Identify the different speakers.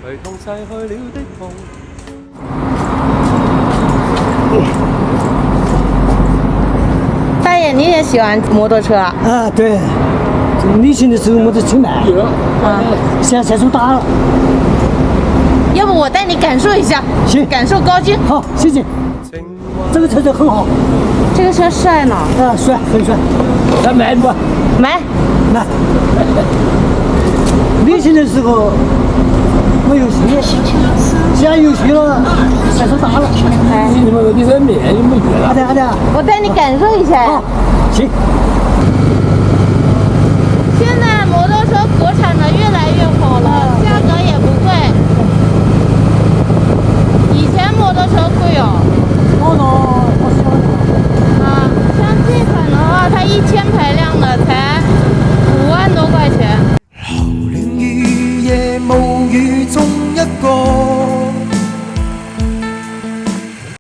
Speaker 1: 唯痛逝去了的痛。
Speaker 2: 大爷，你也喜欢摩托车啊？
Speaker 3: 啊，对，旅行的时候我都去买，
Speaker 2: 啊，
Speaker 3: 现在岁数大了。
Speaker 2: 要不我带你感受一下，
Speaker 3: 行
Speaker 2: 感受高精。
Speaker 3: 好，谢谢。这个车子很好，
Speaker 2: 这个车帅呢，
Speaker 3: 啊，帅，很帅。咱买不？
Speaker 2: 买。
Speaker 3: 买。旅行的时候没有戏，现在有戏了，岁数大了。
Speaker 2: 哎，
Speaker 4: 你们有的人面有没有了？
Speaker 3: 好的，好的。
Speaker 2: 我带你感受一下呀
Speaker 3: 好。，行。